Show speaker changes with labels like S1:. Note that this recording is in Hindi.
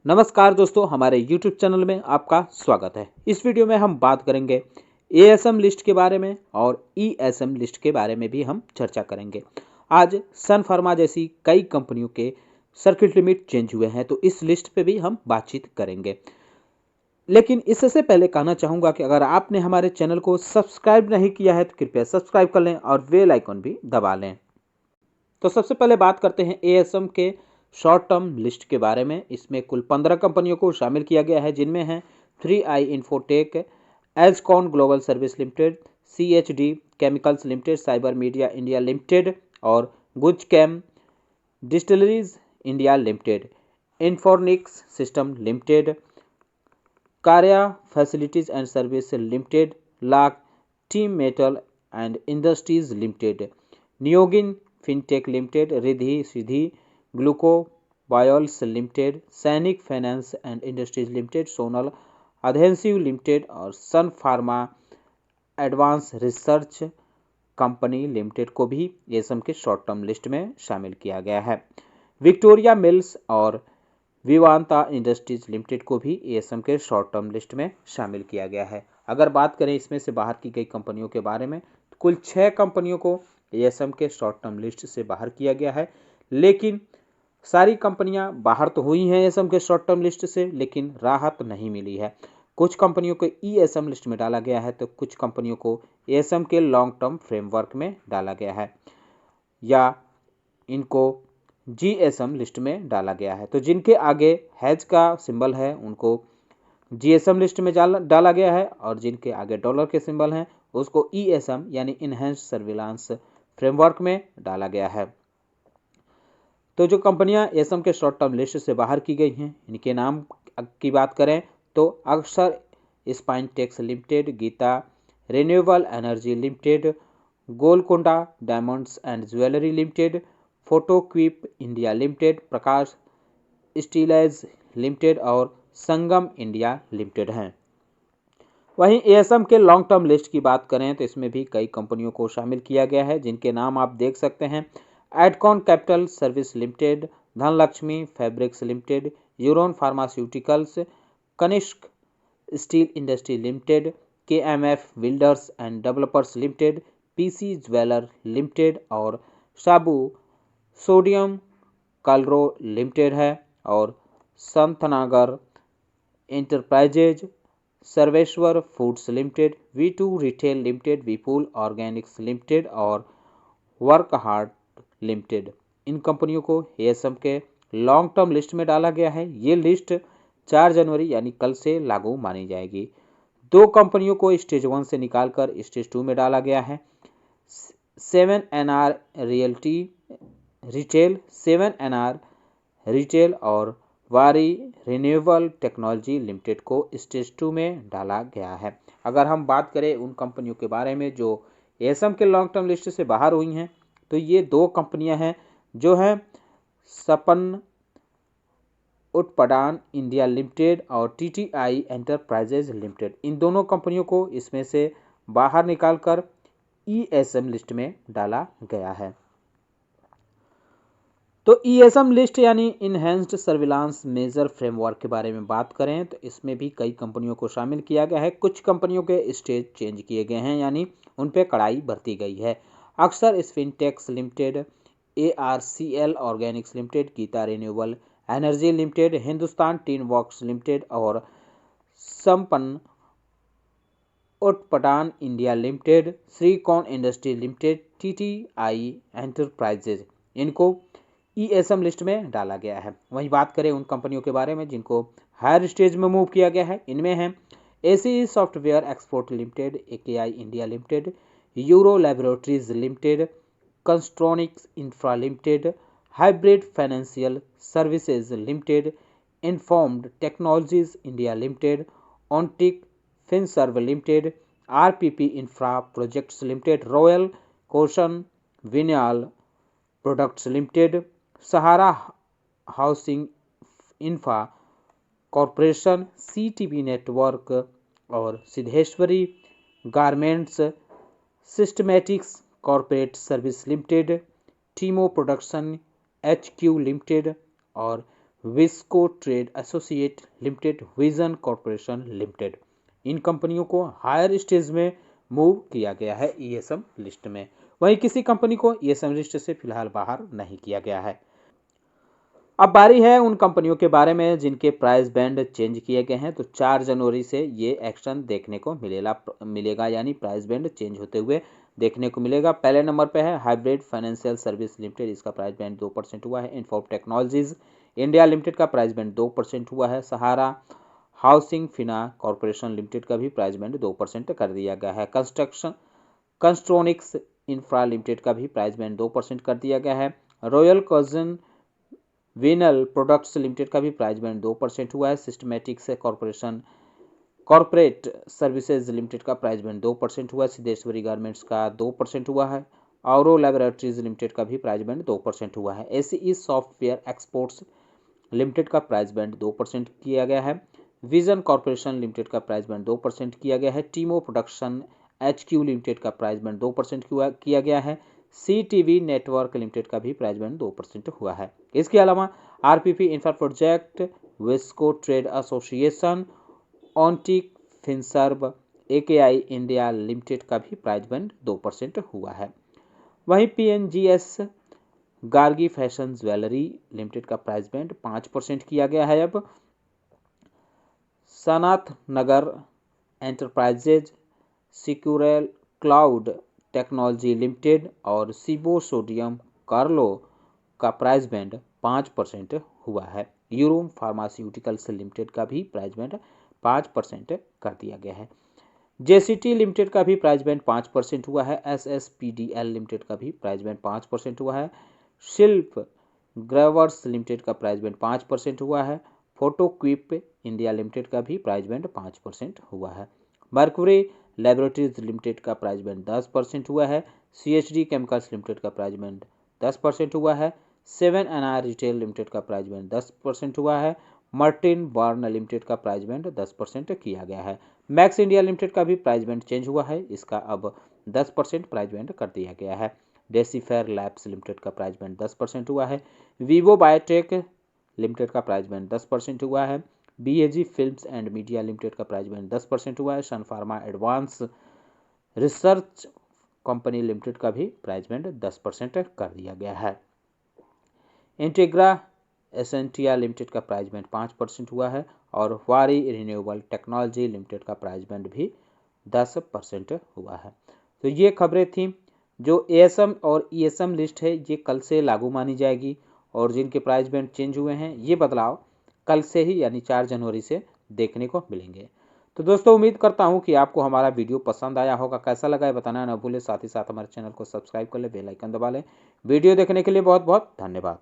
S1: नमस्कार दोस्तों, हमारे YouTube चैनल में आपका स्वागत है। इस वीडियो में हम बात करेंगे ASM लिस्ट के बारे में और ESM लिस्ट के बारे में भी हम चर्चा करेंगे। आज सन फार्मा जैसी कई कंपनियों के सर्किट लिमिट चेंज हुए हैं, तो इस लिस्ट पे भी हम बातचीत करेंगे। लेकिन इससे पहले कहना चाहूँगा कि अगर आपने हमारे चैनल को सब्सक्राइब नहीं किया है तो कृपया सब्सक्राइब कर लें और बेल आइकन भी दबा लें। तो सबसे पहले बात करते हैं ASM के शॉर्ट टर्म लिस्ट के बारे में। इसमें कुल 15 कंपनियों को शामिल किया गया है, जिनमें हैं 3i infotech, Elscon global service limited, CHD chemicals limited, cyber media India limited और Gujchem distilleries India limited, Infronics system limited, Karya facilities and service limited, लाक टीम metal and industries limited, Niyogin fintech limited, Riddhi Siddhi gluco biols limited, Sainik finance and industries limited, Sonal adhesive limited और Sun Pharma advanced research company limited को भी एसम के शॉर्ट टर्म लिस्ट में शामिल किया गया है। विक्टोरिया मिल्स और विवांता इंडस्ट्रीज लिमिटेड को भी एसम के शॉर्ट टर्म लिस्ट में शामिल किया गया है। अगर बात करें इसमें से बाहर की गई कंपनियों के बारे में, तो कुल 6 कंपनियों को एसम के शॉर्ट टर्म लिस्ट से बाहर किया गया है। लेकिन सारी कंपनियां बाहर तो हुई हैं एसम के शॉर्ट टर्म लिस्ट से, लेकिन राहत नहीं मिली है। कुछ कंपनियों को ESM लिस्ट में डाला गया है, तो कुछ कंपनियों को ESM के लॉन्ग टर्म फ्रेमवर्क में डाला गया है या इनको GSM लिस्ट में डाला गया है। तो जिनके आगे हैज का सिंबल है उनको GSM लिस्ट में डाला गया है, और जिनके आगे डॉलर के सिंबल हैं उसको ESM यानी इनहेंस्ड सर्विलांस फ्रेमवर्क में डाला गया है। तो जो कंपनियां एसम के शॉर्ट टर्म लिस्ट से बाहर की गई हैं, इनके नाम की बात करें तो अक्सर Spintex limited, Geeta renewable energy limited, Golconda diamonds and jewellery limited, Photoquip India limited, Prakash steelage limited और संगम इंडिया लिमिटेड हैं। वहीं एएसएम के लॉन्ग टर्म लिस्ट की बात करें तो इसमें भी कई कंपनियों को शामिल किया गया है, जिनके नाम आप देख सकते हैं। Adcon capital service limited, Dhanlaxmi fabrics limited, Euron pharmaceuticals, Kanishk steel industry limited, KMF builders and developers limited, PC jeweller limited और साबू सोडियम कलरो लिमिटेड है, और Santnagar enterprises, Sarveshwar foods limited, V2 retail limited, Vipul organics limited और वर्क हार्ड लिमिटेड। इन कंपनियों को एएसएम के लॉन्ग टर्म लिस्ट में डाला गया है। ये लिस्ट 4 जनवरी यानी कल से लागू मानी जाएगी। 2 कंपनियों को स्टेज 1 से निकालकर स्टेज 2 में डाला गया है। 7NR realty retail, 7NR retail और वारी रिन्यूएबल टेक्नोलॉजी लिमिटेड को स्टेज 2 में डाला गया है। अगर हम बात करें उन कंपनियों के बारे में जो एएसएम के लॉन्ग टर्म लिस्ट से बाहर हुई हैं, तो ये 2 कंपनियां हैं जो हैं सपन उत्पादन इंडिया लिमिटेड और TTI एंटरप्राइजेज लिमिटेड। इन दोनों कंपनियों को इसमें से बाहर निकालकर ESM लिस्ट में डाला गया है। तो ESM लिस्ट यानी इनहेंस्ड सर्विलांस मेजर फ्रेमवर्क के बारे में बात करें तो इसमें भी कई कंपनियों को शामिल किया गया है। कुछ कंपनियों के स्टेज चेंज किए गए हैं, यानी उन पे कड़ाई बरती गई है। अक्सर Spintex limited, ARCL organics limited, Geeta renewable energy limited, Hindustan tin works limited और Sampann Utpadan India limited, Shricon industry limited, TTI enterprises, इनको ESM लिस्ट में डाला गया है। वहीं बात करें उन कंपनियों के बारे में जिनको हायर स्टेज में मूव किया गया है, इनमें हैं ACE software export limited, AKI India limited, Euro laboratories limited, Constronics infra limited, hybrid financial services limited, informed technologies India limited, Ontic Finserv limited, RPP infra projects limited, royal cushion vinyl products limited, Sahara housing infra corporation, CTB network और Siddheshwari garments Systematix corporate service limited, Teemo production HQ limited और Visco trade associate limited, vision corporation limited, इन कंपनियों को हायर स्टेज में मूव किया गया है ईएसएम लिस्ट में। वहीं किसी कंपनी को ईएसएम लिस्ट से फिलहाल बाहर नहीं किया गया है। अब बारी है उन कंपनियों के बारे में जिनके प्राइस बैंड चेंज किए गए हैं। तो 4 जनवरी से ये एक्शन देखने को मिलेगा, यानी प्राइस बैंड चेंज होते हुए देखने को मिलेगा। पहले नंबर पे है हाइब्रिड फाइनेंशियल सर्विस लिमिटेड, इसका प्राइस बैंड 2% हुआ है। इन्फॉर्म टेक्नोलॉजीज इंडिया लिमिटेड का प्राइस बैंड 2% हुआ है। सहारा हाउसिंग फिना कॉरपोरेशन लिमिटेड का भी प्राइस बैंड 2% कर दिया गया है। कंस्ट्रोनिक्स इंफ्रा लिमिटेड का भी प्राइस बैंड 2% कर दिया गया है। रॉयल कॉजन विनल प्रोडक्ट्स लिमिटेड का भी प्राइस बैंड 2% हुआ है। सिस्टमेटिक्स कॉर्पोरेट सर्विसेज लिमिटेड का प्राइस बैंड 2% हुआ है। सिद्धेश्वरी गारमेंट्स का 2% हुआ है। औरो लैबोरेटरीज लिमिटेड का भी प्राइस बैंड 2% हुआ है। एसीई सॉफ्टवेयर एक्सपोर्ट्स लिमिटेड का प्राइस बैंड 2% किया गया है। विजन कॉर्पोरेशन लिमिटेड का प्राइस बैंड 2% किया गया है। टीमो प्रोडक्शन एचक्यू लिमिटेड का प्राइस बैंड 2% किया गया है। सीटीवी नेटवर्क लिमिटेड का भी प्राइस बैंड 2% हुआ है। इसके अलावा RPP infra project, Visco trade association, Ontic Finserv, AKI India limited का भी प्राइस बैंड 2% हुआ है। वहीं PNGS Gargi fashion jewellery limited का प्राइस बैंड 5% किया गया है। अब Sanat Nagar enterprises, Securel cloud technology limited और सिबो सोडियम कार्लो का प्राइस बैंड 5% हुआ है। यूरोम फार्मास्यूटिकल्स लिमिटेड का भी प्राइस बैंड 5% कर दिया गया है। जेसीटी लिमिटेड का भी प्राइस बैंड 5% हुआ है। एसएसपीडीएल लिमिटेड का भी प्राइस बैंड 5% हुआ है। शिल्प ग्रेवर्स लिमिटेड का प्राइस बैंड 5% हुआ है। फोटोक्विप इंडिया लिमिटेड का भी प्राइस बैंड 5% हुआ है। मर्क्यूरी लैबोरेटरीज लिमिटेड का प्राइस बैंड 10% हुआ है। सीएचडी केमिकल्स लिमिटेड का प्राइस बैंड 10% हुआ है। 7NR रिटेल लिमिटेड का प्राइस बैंड 10% हुआ है। मार्टिन बर्न लिमिटेड का प्राइस बैंड 10% किया गया है। मैक्स इंडिया लिमिटेड का भी प्राइस बैंड चेंज हुआ है, इसका अब 10% प्राइस बैंड कर दिया गया है। डेसीफेयर लैब्स लिमिटेड का प्राइस बैंड 10% हुआ है। वीवो बायोटेक लिमिटेड का प्राइस बैंड 10% हुआ है। BAG films and media limited का प्राइस बैंड 10% हुआ है। Sun Pharma advanced research company limited का भी प्राइस बैंड 10% कर दिया गया है। इंटीग्रा एसेंटिया लिमिटेड का प्राइस बैंड 5% हुआ है और वारी रिन्यूएबल टेक्नोलॉजी लिमिटेड का प्राइस बैंड भी 10% हुआ है। तो ये खबरें थी। जो एएसएम और ईएसएम लिस्ट है ये कल से लागू मानी जाएगी और जिनके प्राइस बैंड चेंज हुए हैं ये बदलाव कल से ही यानी 4 जनवरी से देखने को मिलेंगे। तो दोस्तों उम्मीद करता हूँ कि आपको हमारा वीडियो पसंद आया होगा। कैसा लगा है बताना न भूलें, साथ ही साथ हमारे चैनल को सब्सक्राइब कर ले, बेल आइकन दबा लें। वीडियो देखने के लिए बहुत बहुत धन्यवाद।